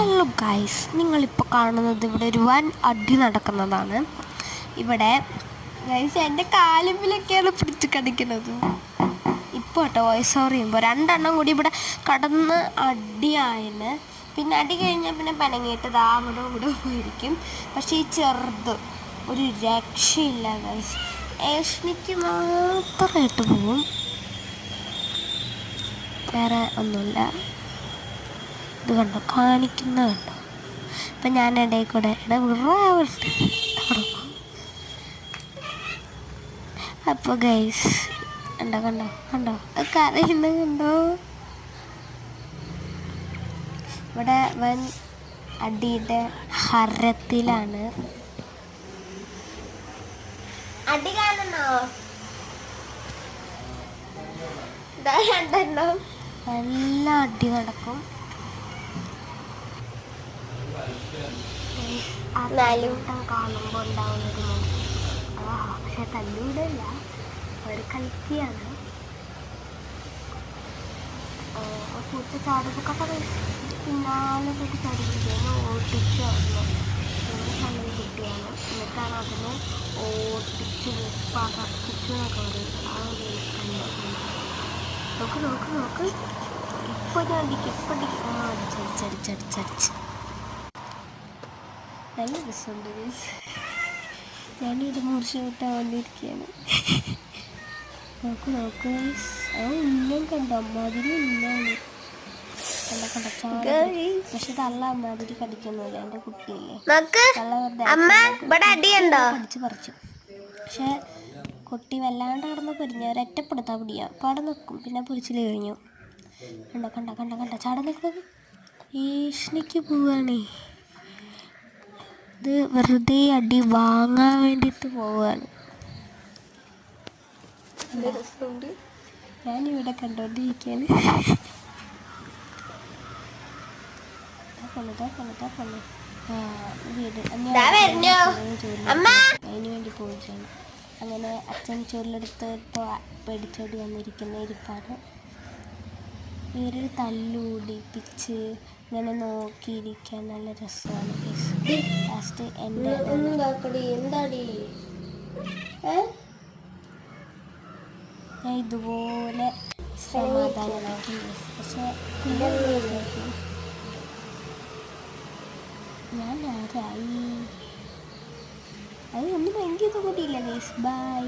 Hello guys, നിങ്ങളിപ്പോൾ കാണുന്നത് ഇവിടെ ഒരു വൻ അടി നടക്കുന്നതാണ്. ഇവിടെ ഗൈസ് എൻ്റെ കാലിമ്പിലൊക്കെയാണ് പിടിച്ച് കടിക്കുന്നത്. ഇപ്പോൾ കേട്ടോ വോയിസ് ഓവർ ചെയ്യുമ്പോൾ രണ്ടെണ്ണം കൂടി ഇവിടെ കടന്ന് അടിയായിന്. പിന്നെ അടി കഴിഞ്ഞാൽ പിന്നെ പനങ്ങിയിട്ട് അങ്ങോട്ടും ഇങ്ങോട്ടും പോയിരിക്കും. പക്ഷേ ഈ ചെറുത് ഒരു രക്ഷയില്ല ഗൈസ്. ഏഷ്ണിക്ക് മാത്രമായിട്ട് പോവും, വേറെ ഒന്നുമില്ല. ഇത് കണ്ടോ, കാണിക്കുന്ന കണ്ടോ. അപ്പം ഞാൻ ഇടയിൽ കൂടെ അപ്പോൾ ഗൈസ് കണ്ടോ കണ്ടോ കണ്ടോ കരയുന്ന കണ്ടോ. ഇവിടെ വൻ അടിയുടെ ഹരത്തിലാണ്. അടി കാണണോ? നല്ല അടി നടക്കും. കാണുമ്പോൾ ഉണ്ടാവുന്നൊരു പക്ഷെ തല്ലൂടല്ല, ഒരു കളിക്കുകയാണ്. പൂച്ച ചാടുമ്പോൾ പിന്നാലെ കൂടി ചാടിപ്പിക്കുകയാണ്, ഓട്ടിച്ച് വന്നു. പിന്നെ സമയം കിട്ടിയാണ്. എന്നിട്ടാണ് അതിനെ ഓട്ടിച്ച് പറപ്പിച്ചു എന്നൊക്കെ പറയുന്നത്. ആ ഒരു നോക്ക് നോക്ക് നോക്ക്, ഇപ്പോൾ ഞാൻ അടിക്കും, ഇപ്പോൾ അടിക്കും. അടിച്ചടിച്ചടിച്ചടിച്ചടിച്ച് നല്ല രസമുണ്ട്. ഞാനിവിടെ മുറിച്ച് വിട്ടാൻ വന്നിരിക്കുകയാണ്. നോക്ക് നോക്ക്, ആ ഉന്നം കണ്ടോ, അമ്മാതിരി ഉന്നാണ്. കണ്ട കണ്ട ചാടി. പക്ഷെ തള്ള അമ്മാതിരി കടിക്കൊന്നുമില്ല. എൻ്റെ കുട്ടിയില്ലേ പഠിച്ച് പറിച്ചു. പക്ഷെ കുട്ടി വല്ലാണ്ട് കിടന്ന് പൊരിഞ്ഞ ഒരൊറ്റപ്പെടുത്താൻ പിടിയാ. അപ്പം അവിടെ നിൽക്കും, പിന്നെ പൊരിച്ചിൽ കഴിഞ്ഞു. കണ്ട കണ്ട കണ്ട കണ്ട ചാട നിൽക്കുന്നത് ഭീഷണിക്ക് പോവുകയാണേ. ഇത് വെറുതെ അടി വാങ്ങാൻ വേണ്ടിയിട്ട് പോവുകയാണ്. ഞാനിവിടെ കണ്ടോണ്ടിരിക്കുകയാണ്. വീട് അതിന് വേണ്ടി പോയിട്ടാണ്. അങ്ങനെ അച്ഛൻ ചോറിലെടുത്ത് ഇപ്പോൾ പേടിച്ചോടി വന്നിരിക്കുന്ന ഇരിപ്പാണ്. ഇവരൊരു തല്ലുകൂടിപ്പിച്ച് ഇങ്ങനെ നോക്കിയിരിക്കാൻ നല്ല രസമാണ്. ലാസ്റ്റ് എൻ്റെ എന്താടി ഞാൻ ഇതുപോലെ സമാധാനമാക്കി. പക്ഷെ ഞാൻ ആരായി അത് ഒന്നും എനിക്ക് ഇതുകൂടിയില്ല ഗൈസ്. ബൈ.